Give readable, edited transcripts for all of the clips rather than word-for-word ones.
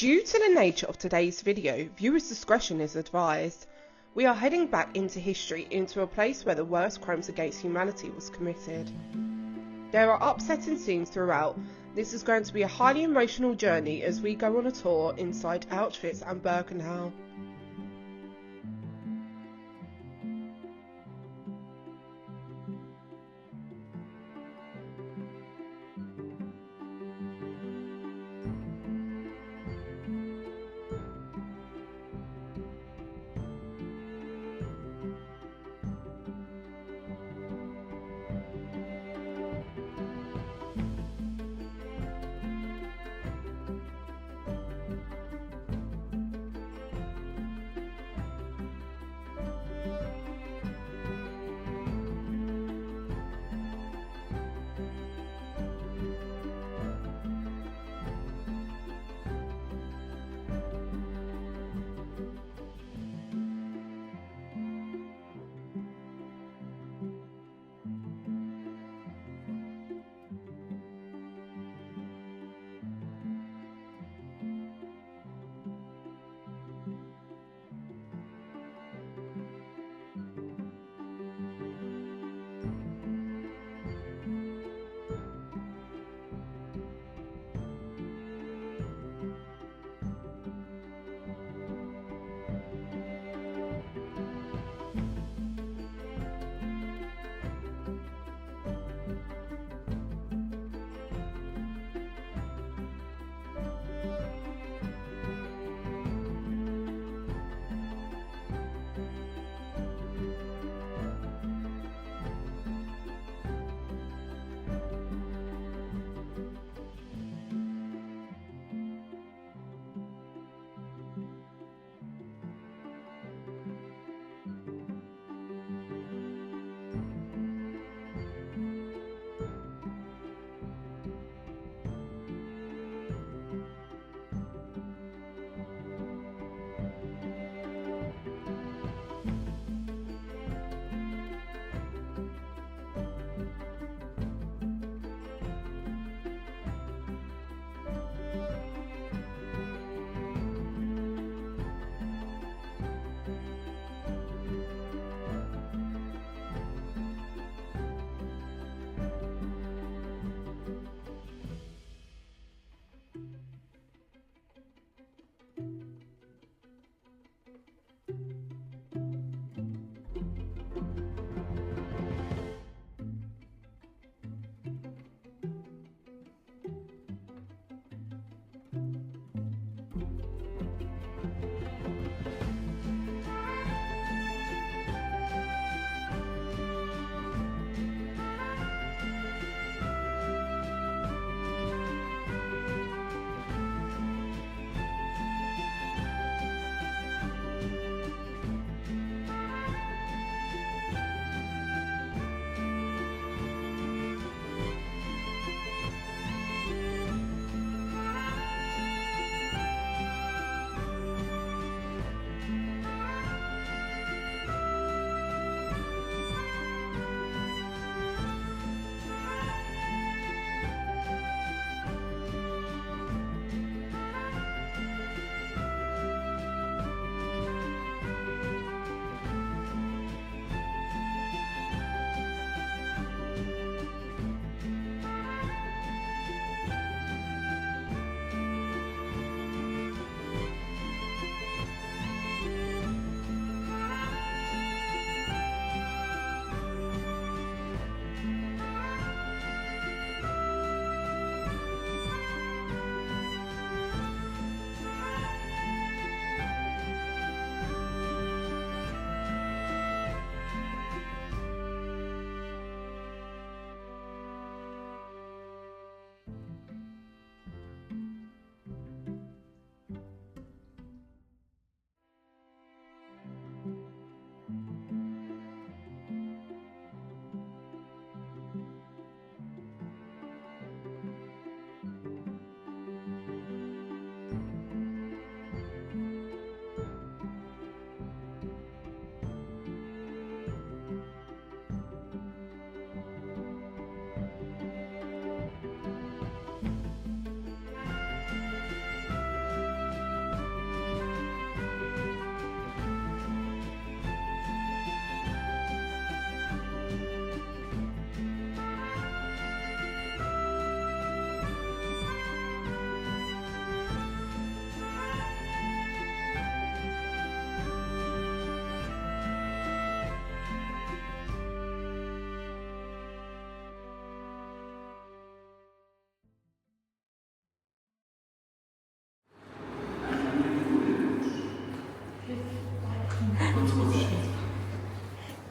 Due to the nature of today's video, viewers' discretion is advised. We are heading back into history, into a place where the worst crimes against humanity was committed. There are upsetting scenes throughout. This is going to be a highly emotional journey as we go on a tour inside Auschwitz and Birkenau.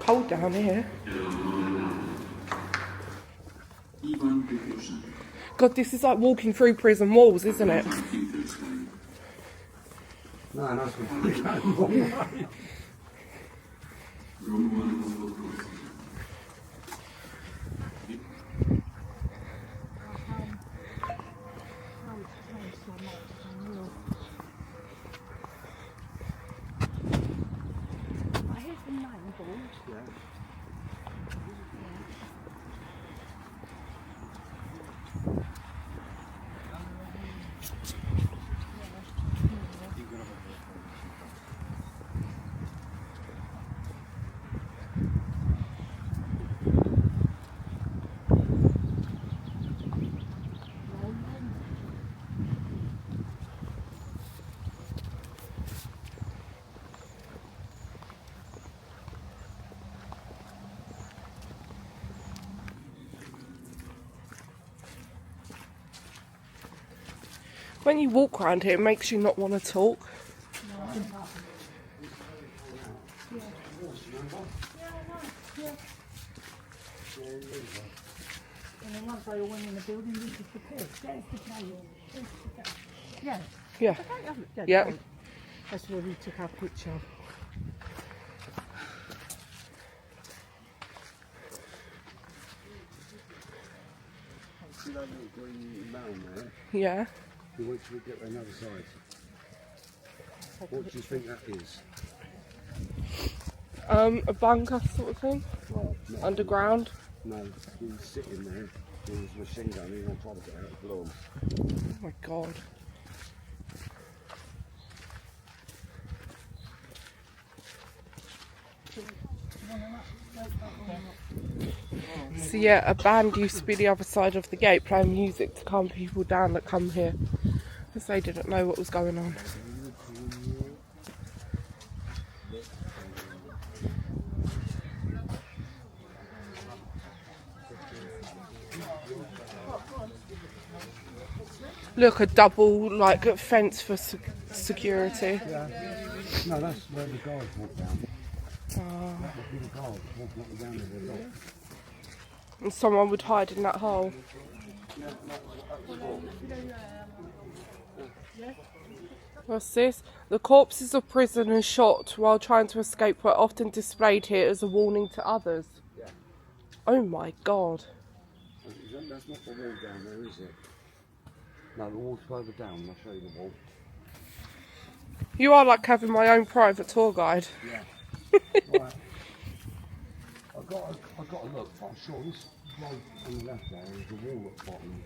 Cold down here. God, this is like walking through prison walls, isn't it? No, that's good. When you walk around here, it makes you not want to talk. And then once they all went in the building, this is the pit. There's the cave. Yeah. Yeah. Yeah. Yeah. That's where we took our picture. See that little green mound there? Yeah. You wait till we get to another side. What do you think that is? A bunker sort of thing? Well, no, Underground? No, he's sitting there with his machine gun. He's going to try to get out of blow him. Oh my god. So yeah, a band used to be the other side of the gate playing music to calm people down that come here, because they didn't know what was going on. Look, a double like fence for security. Yeah. No, that's where the guards walk down. That would be the guards walking up and down with their dog. And someone would hide in that hole. What's this? The corpses of prisoners shot while trying to escape were often displayed here as a warning to others. Yeah. Oh my god. That's not the wall down there, is it? No, the wall's further down. I'll show you the wall. You are like having my own private tour guide. Yeah. Right. I've got to look, but I'm sure this road on the left there is a wall at the bottom.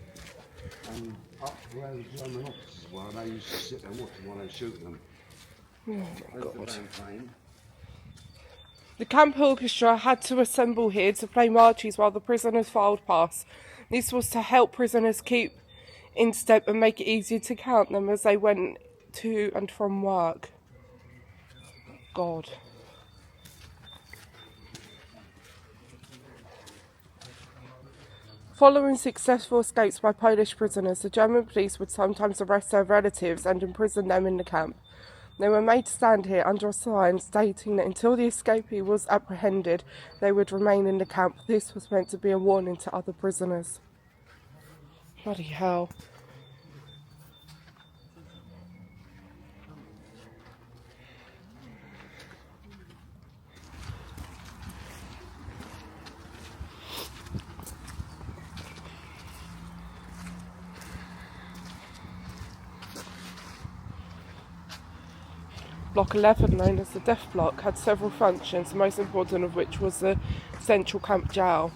And up where the German officers were, they used to sit there watching while they shoot them. Oh my There's god. the band playing. The camp orchestra had to assemble here to play marches while the prisoners filed past. This was to help prisoners keep in step and make it easier to count them as they went to and from work. God. Following successful escapes by Polish prisoners, the German police would sometimes arrest their relatives and imprison them in the camp. They were made to stand here under a sign stating that until the escapee was apprehended, they would remain in the camp. This was meant to be a warning to other prisoners. Bloody hell. Block 11, known as the Death Block, had several functions, the most important of which was the central camp jail.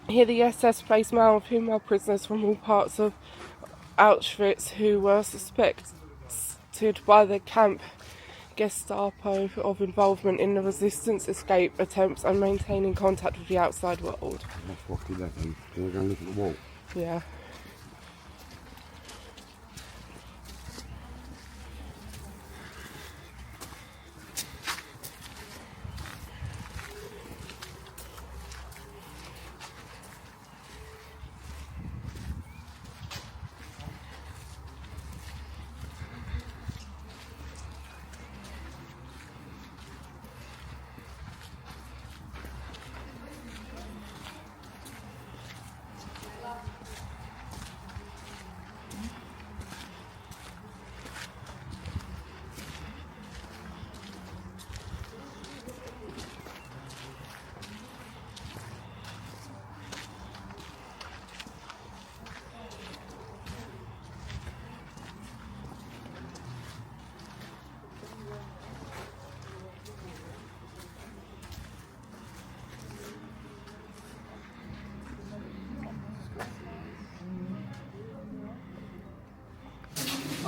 Here the SS placed male and female prisoners from all parts of Auschwitz who were suspected by the camp Gestapo of involvement in the resistance, escape attempts and maintaining contact with the outside world. That's block 11. Do you want to go and look at the wall? Yeah.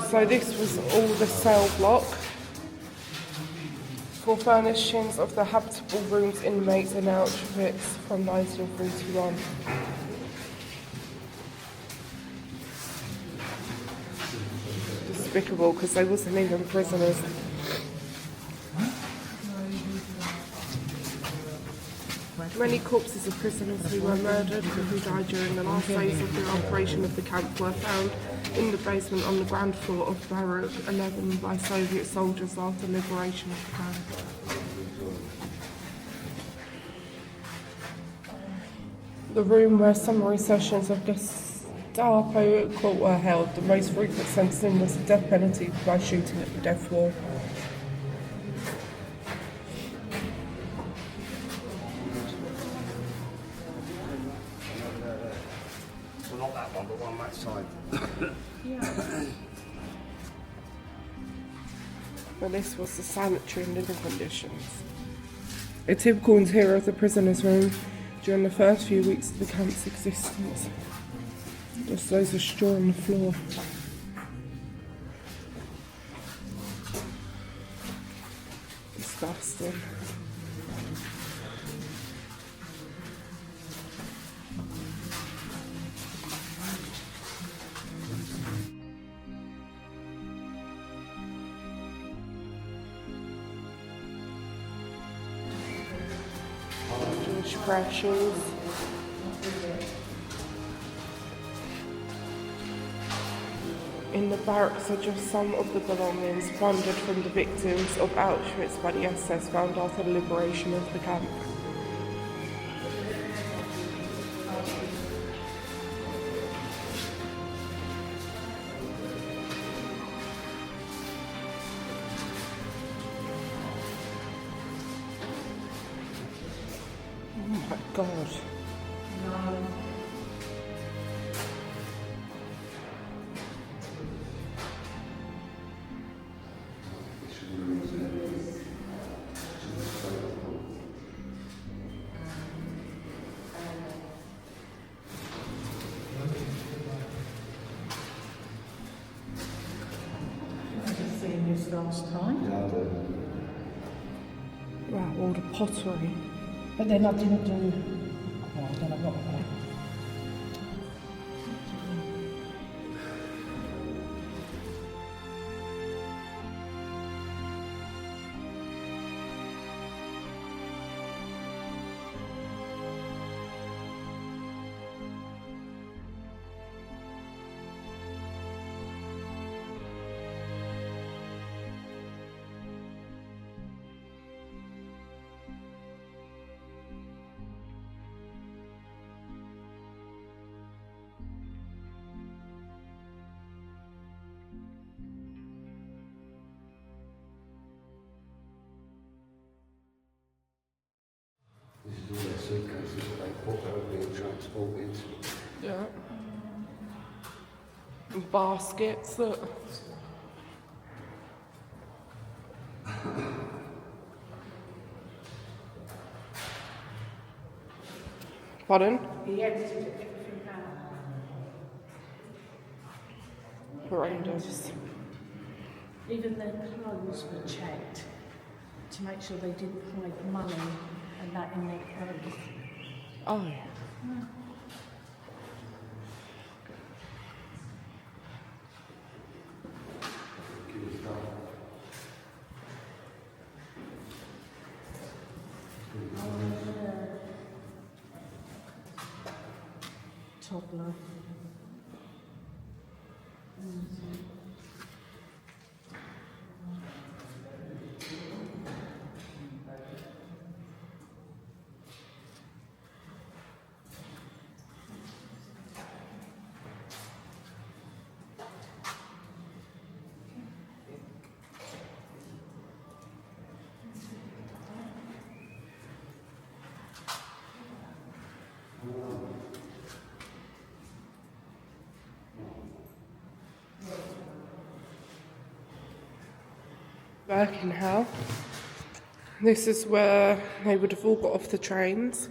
So this was all the cell block for furnishings of the habitable rooms inmates in Auschwitz from 1941. Despicable, because they wasn't even prisoners. Many corpses of prisoners who were murdered or who died during the last phase of the operation of the camp were found in the basement on the ground floor of Barrack 11 by Soviet soldiers after liberation of the camp. The room where summary sessions of Gestapo court were held. The most frequent sentencing was the death penalty by shooting at the death wall. Well, not that one, but one that side. Well, this was the sanitary and living conditions. A typical interior of the prisoner's room during the first few weeks of the camp's existence. Just loads of straw on the floor. Disgusting. Crashes. In the barracks are just some of the belongings plundered from the victims of Auschwitz by the SS found after the liberation of the camp. Oh my God. Seen this last time. Wow, all the pottery. But then I didn't do. Oh, I don't know what. This is all their suitcases that they put that were being transported. Yeah. And baskets, look. Pardon? He edited everything out. Horrendous. Even their clothes were checked to make sure they didn't hide money and that in their clothes. Oh. Toddler. Birkenau. This is where they would have all got off the trains.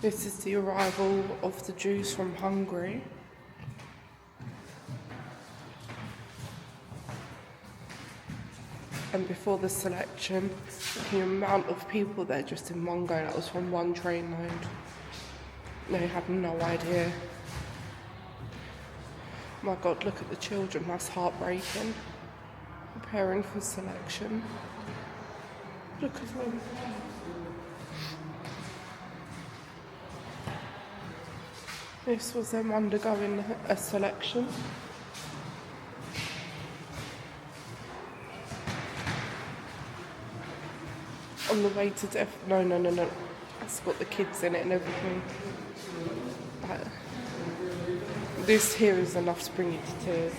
This is the arrival of the Jews from Hungary. And before the selection, the amount of people there just in one go, that was from one train load. They had no idea. My God, look at the children, that's heartbreaking. Preparing for selection. Look at them. This was them undergoing a selection. On the way to death. No. It's got the kids in it and everything. This here is enough to bring you to tears.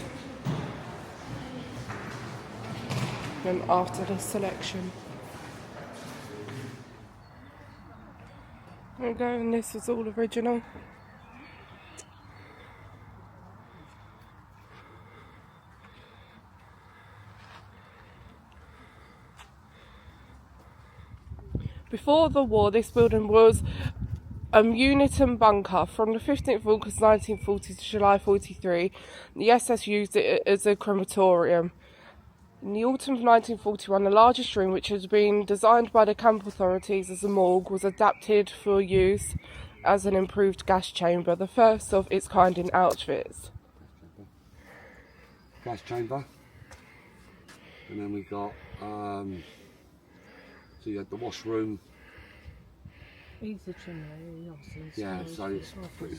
And after the selection. There we go, and this was all original. Before the war, this building was a Uniton bunker. From the 15th of August 1940 to July 43, the SS used it as a crematorium. In the autumn of 1941, the largest room, which had been designed by the camp authorities as a morgue, was adapted for use as an improved gas chamber, the first of its kind in Auschwitz. Gas chamber. And then we got, so you had the washroom. He's the chimney, obviously. Yeah, so it's pretty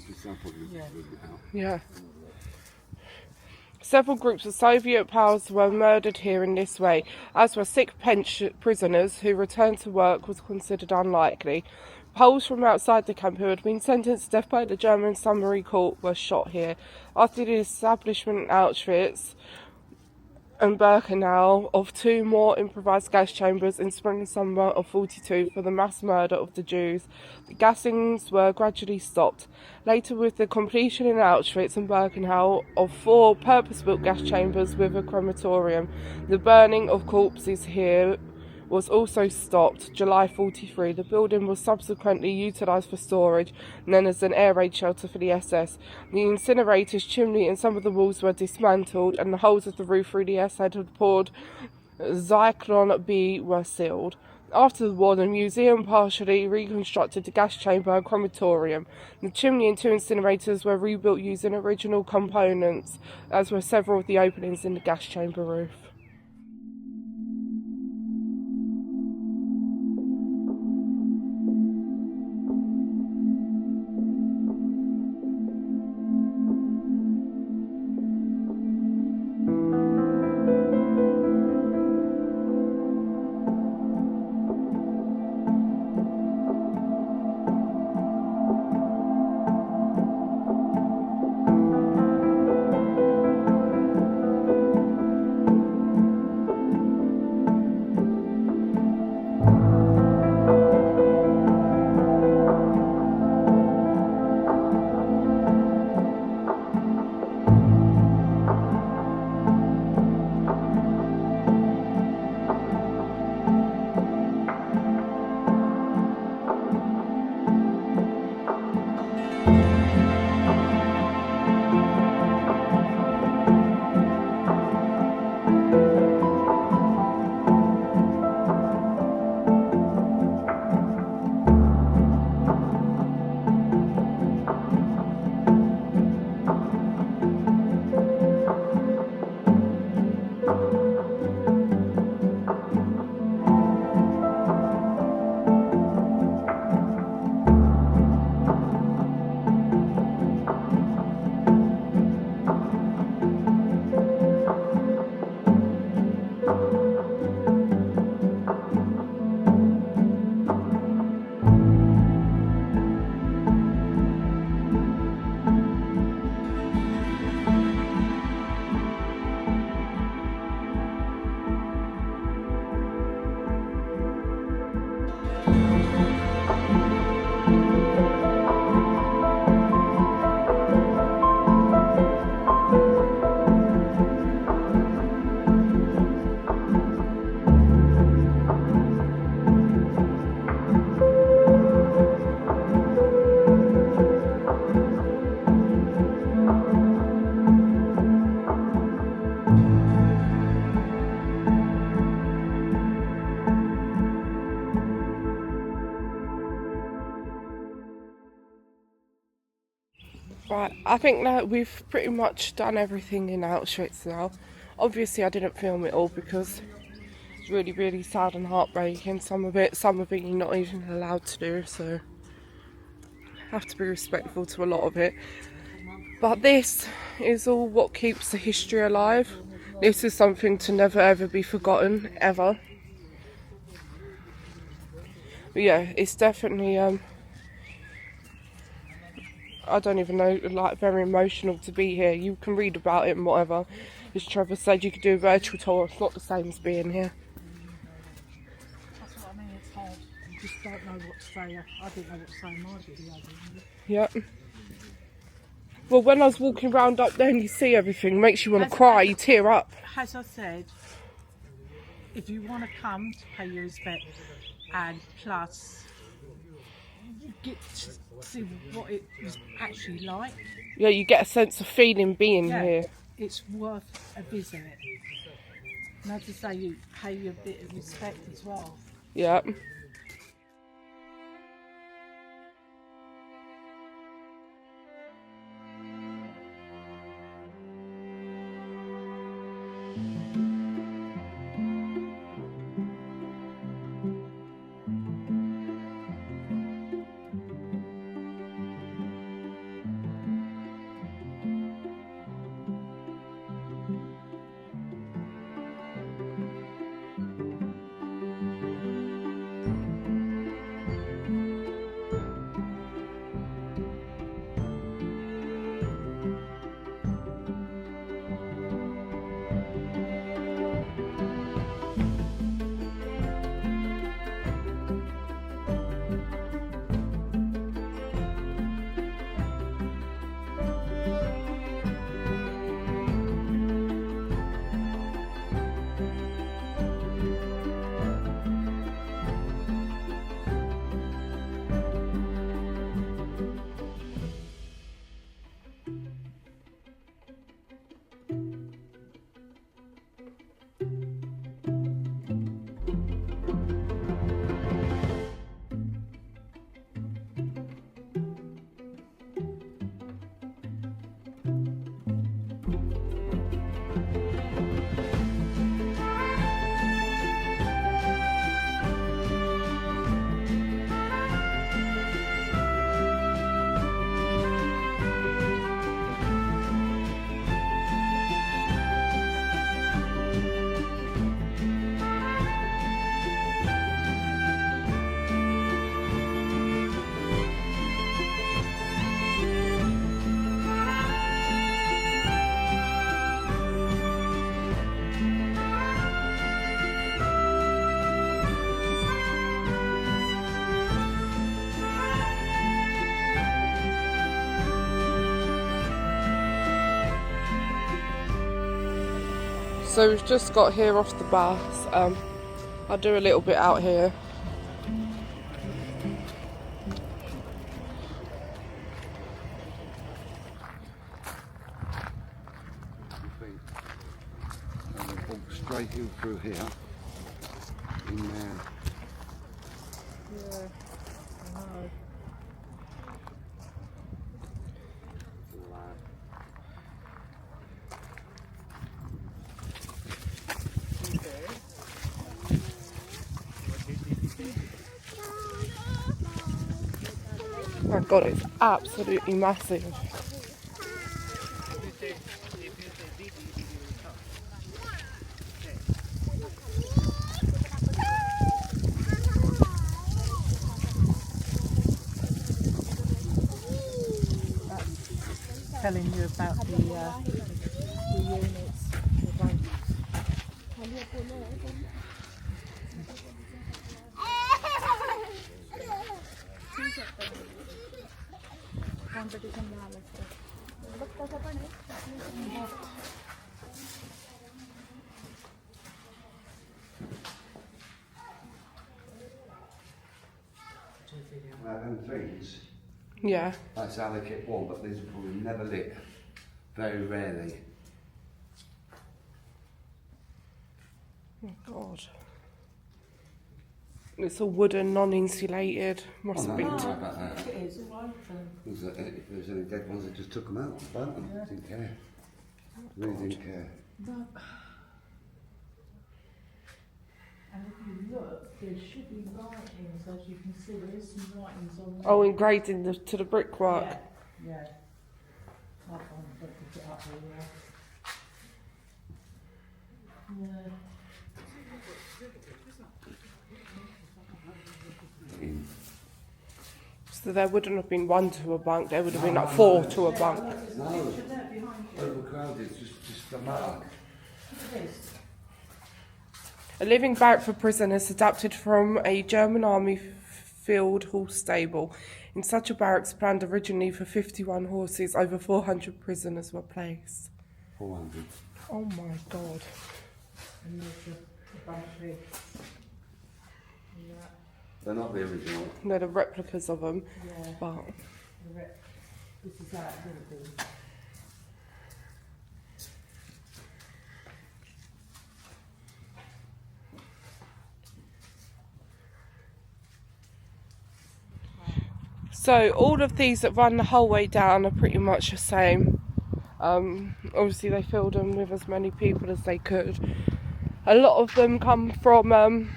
Yeah. Several groups of Soviet powers were murdered here in this way, as were sick prisoners who returned to work was considered unlikely. Poles from outside the camp who had been sentenced to death by the German summary court were shot here. After the establishment in Auschwitz and Birkenau of two more improvised gas chambers in spring and summer of 42 for the mass murder of the Jews, the gassings were gradually stopped. Later, with the completion in Auschwitz and Birkenau of 4 purpose-built gas chambers with a crematorium, the burning of corpses here was also stopped. July 43. The building was subsequently utilised for storage and then as an air raid shelter for the SS. The incinerators, chimney and some of the walls were dismantled and the holes of the roof through the SS had poured Zyklon B were sealed. After the war, the museum partially reconstructed the gas chamber and crematorium. The chimney and 2 incinerators were rebuilt using original components, as were several of the openings in the gas chamber roof. Right, I think that we've pretty much done everything in Auschwitz now. Obviously I didn't film it all because it's really, really sad and heartbreaking. Some of it you're not even allowed to do, so have to be respectful to a lot of it. But this is all what keeps the history alive. This is something to never ever be forgotten, ever. But yeah, it's definitely I don't even know, like, very emotional to be here. You can read about it and whatever. As Trevor said, you could do a virtual tour. It's not the same as being here. That's what I mean, it's hard. You just don't know what to say. I didn't know what to say in my video. Yep. Well, when I was walking around up there and you see everything, it makes you want to cry, you tear up. As I said, if you want to come to pay your respect, and plus you get to see what it was actually like. Yeah, you get a sense of feeling being here. It's worth a visit. And as I say, you pay you a bit of respect as well. Yep. So we've just got here off the bus. I'll do a little bit out here. And we'll walk straight in through here. In there. Yeah, I know. Oh my god, it's absolutely massive. Telling you about the units. Now them things, Yeah. that's how they keep warm, but these are probably never lit. Very rarely. Oh god. It's all wooden, non-insulated. Must Oh, be. no, don't worry about that. It is all open. If there's any dead ones, they just took them out, burnt them. Didn't care. Really didn't care. No. And if you look, there should be writings, as you can see, there is some writings on there. Oh, engraved to the brickwork. Yeah, yeah. I'll find it, pick it up here. Yeah. So there wouldn't have been one to a bunk, there would have been like 4 to a bunk. No, overcrowded, just a matter. A living barrack for prisoners adapted from a German army field horse stable. In such a barracks planned originally for 51 horses, over 400 prisoners were placed. 400. Oh my god. And there's a bunch of it. Yeah. They're not the original. They're the replicas of them, Yeah. but This is how it would have been. so all of these that run the whole way down are pretty much the same. Obviously they filled them with as many people as they could. A lot of them come from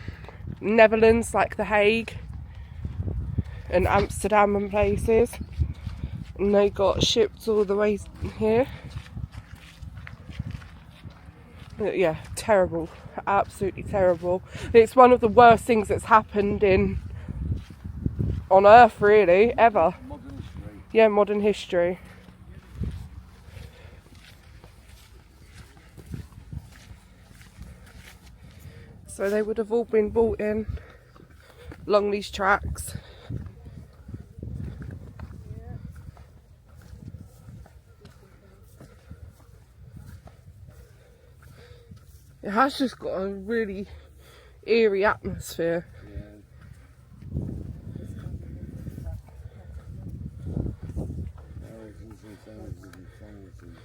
Netherlands, like The Hague and Amsterdam and places, and they got shipped all the way here. But yeah, terrible, absolutely terrible. It's one of the worst things that's happened on Earth, really, ever. Modern history. Yeah, modern history. So they would have all been brought in along these tracks. It has just got a really eerie atmosphere. Thousands and thousands and thousands.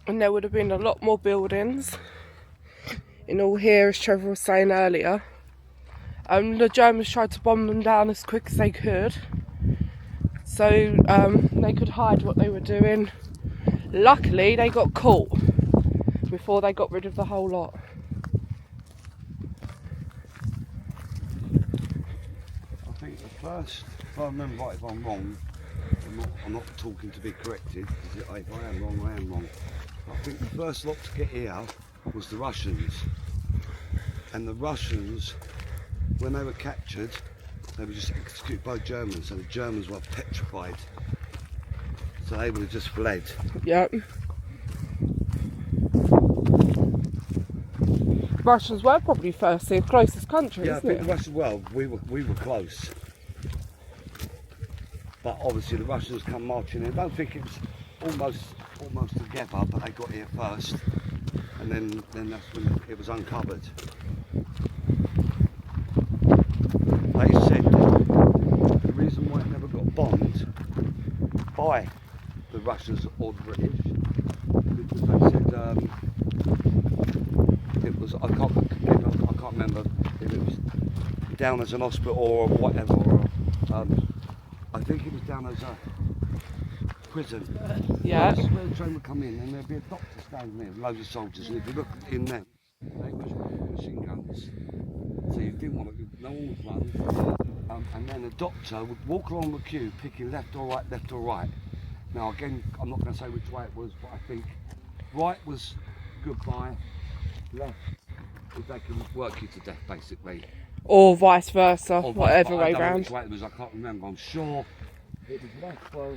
And there would have been a lot more buildings in all here, as Trevor was saying earlier. The Germans tried to bomb them down as quick as they could, so they could hide what they were doing. Luckily they got caught before they got rid of the whole lot. I think the first, if I remember right, if I'm wrong, I'm not talking to be corrected, because if I am wrong, I am wrong. I think the first lot to get here was the Russians. And the Russians, when they were captured, they were just executed by Germans, so the Germans were petrified. So they would have just fled. Yep. Russians were probably firstly the closest country, Yeah, I isn't think it? the Russians, well, we were close. But obviously the Russians come marching in. I don't think it was almost together, but they got here first. And then that's when it was uncovered. They said the reason why it never got bombed by the Russians or the British, because they said it was, I can't remember if it was down as an hospital or whatever, or, I think it was down as a prison. Yeah. That's where the train would come in, and there'd be a doctor standing there with loads of soldiers, and if you look in them, they was machine guns. So you didn't want to, no one would run, and then the doctor would walk along the queue, picking left or right. Now again, I'm not going to say which way it was, but I think right was goodbye, left if they can work you to death, basically. Or vice versa, Or whatever I way don't know round. which way it was, I can't remember. I'm sure it was left for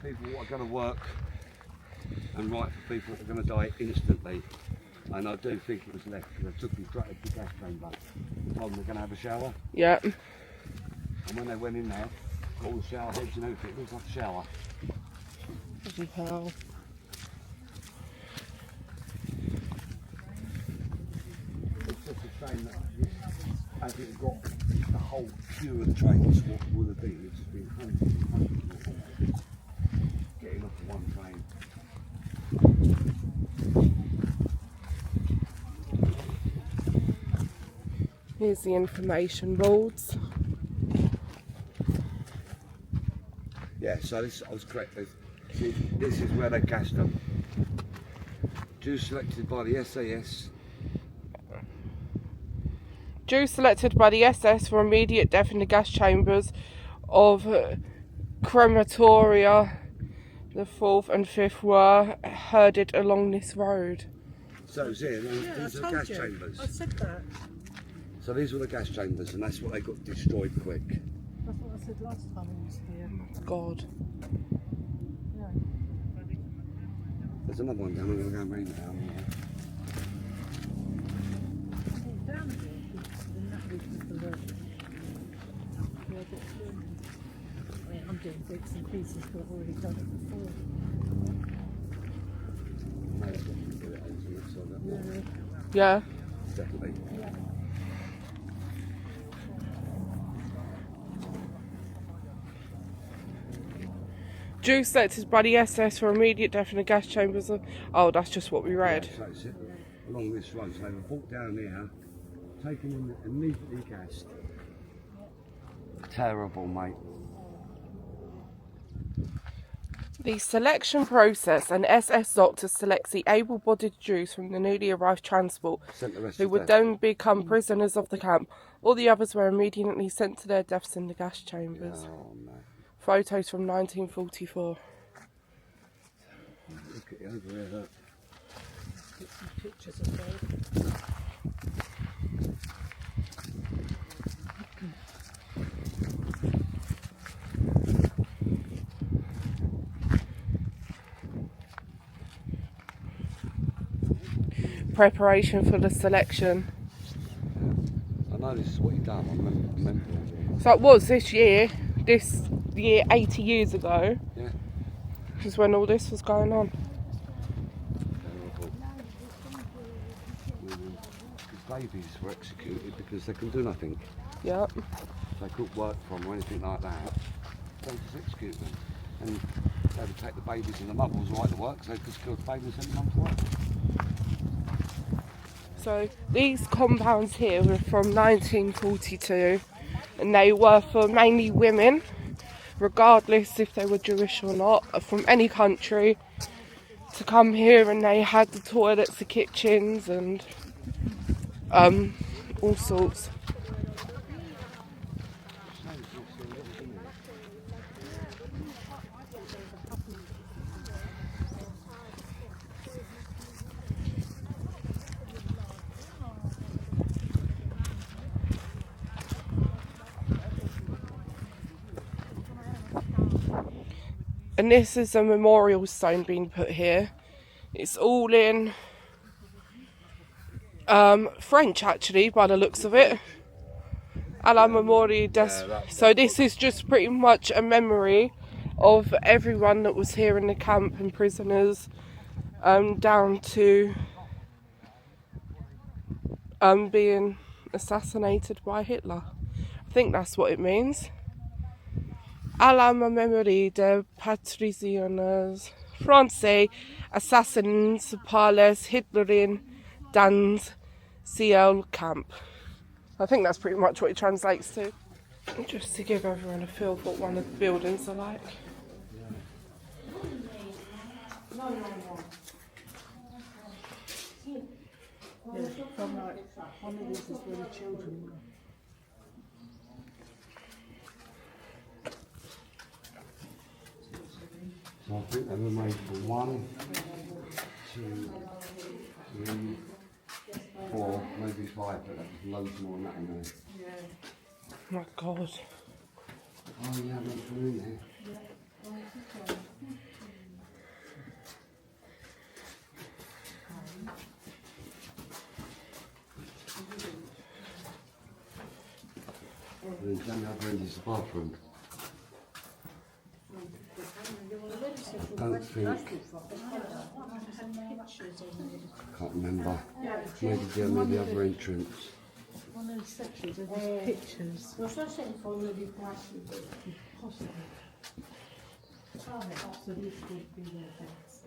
people who are going to work and right for people that are going to die instantly. And I do think it was left because they took them straight to the gas chamber. Told them they're going to have a shower. Yeah. And when they went in there, got all the shower heads and everything, it looked like a shower. Bloody hell. It's just a shame that as it got the whole queue of the trains, what would have been, it's been hundreds and hundreds of horses getting off one train. Here's the information boards. Yeah, so this, I was correct. See, this is where they gassed them. Jews selected by the SAS. Jews selected by the SS for immediate death in the gas chambers of crematoria, the 4th and 5th, were herded along this road. So it's here, these are the gas chambers. I said that. So these were the gas chambers, and that's what they got destroyed quick. That's what I said last time I was here. God. Yeah. There's another one down, I'm going to go and bring it down. Down here, then that was the work. I'm doing bits and pieces, but I've already done it before. Maybe I can do it on the side of that one. Yeah. Definitely. Yeah. Jews selected by the SS for immediate death in the gas chambers of... Oh, that's just what we read. Yeah, so it's along this road, so they were brought down here, taken in, immediately gassed. Terrible, mate. The selection process, an SS doctor selects the able-bodied Jews from the newly arrived transport, Sent the rest who to would death. then become prisoners of the camp. All the others were immediately sent to their deaths in the gas chambers. Oh, no. Photos from 1944. Look at it over here, look. Get some pictures of those. Preparation for the selection. I know this is what he done, I remember it. So it was this year 80 years ago, Yeah. is when all this was going on. Terrible. His babies were executed because they couldn't do nothing. Yep. They couldn't work from or anything like that. They just execute them. And they would take the babies and the mother was right to work, so they just killed the baby and sent them to work. So these compounds here were from 1942, and they were for mainly women, regardless if they were Jewish or not, from any country, to come here, and they had the toilets, the kitchens, and all sorts. And this is a memorial stone being put here. It's all in French, actually, by the looks of it. À la mémoire des... So this is just pretty much a memory of everyone that was here in the camp and prisoners, down to being assassinated by Hitler. I think that's what it means. À la mémoire des patriciens français assassinés par les Hitleriens dans ciel camp. I think that's pretty much what it translates to. Just to give everyone a feel for what one of the buildings are like. Yeah, from like, one of these is where the children were. So I think they were made for 1, 2, 3, 4, maybe 5, but there's loads more than that in there. Oh my God. Oh yeah, that's in there. And then down the other end is the bathroom. Don't think. Can't remember. Maybe down near the other entrance. One of those sections of just pictures. Non so se in fondo di plastica. Possibly. Oh, so this would be their best.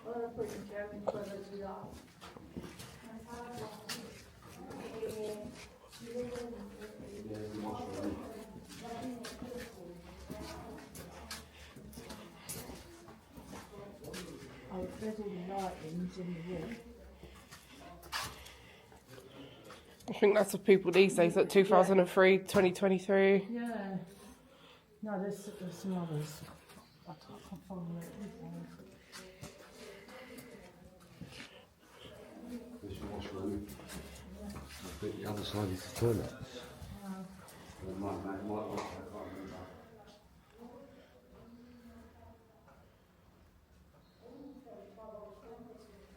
Ora poi c'è in quella di là. Oh, there's all the lightings in the room. I think that's for people these days, like 2003, 2023. Yeah. No, there's some others. I can't find where it is now. This is the washroom. I think the other side is the toilet. It might look like, I can't remember.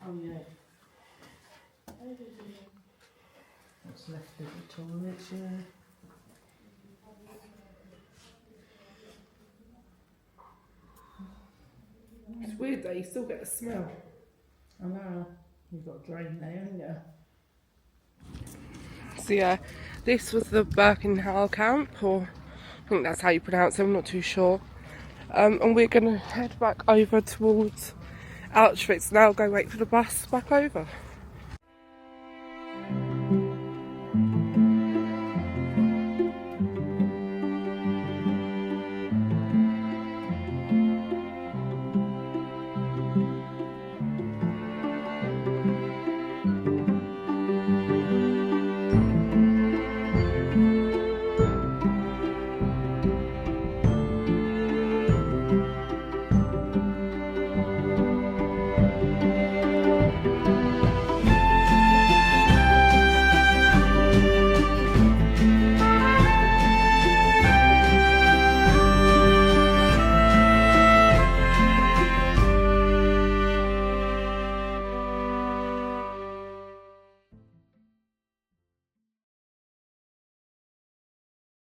Oh, yeah. What's left of the toilets, yeah. It's weird though, you still get the smell. I know. You've got a drain there, haven't you? So yeah, this was the Birkenau camp, or I think that's how you pronounce it, I'm not too sure. And we're going to head back over towards Auschwitz now, go wait for the bus back over.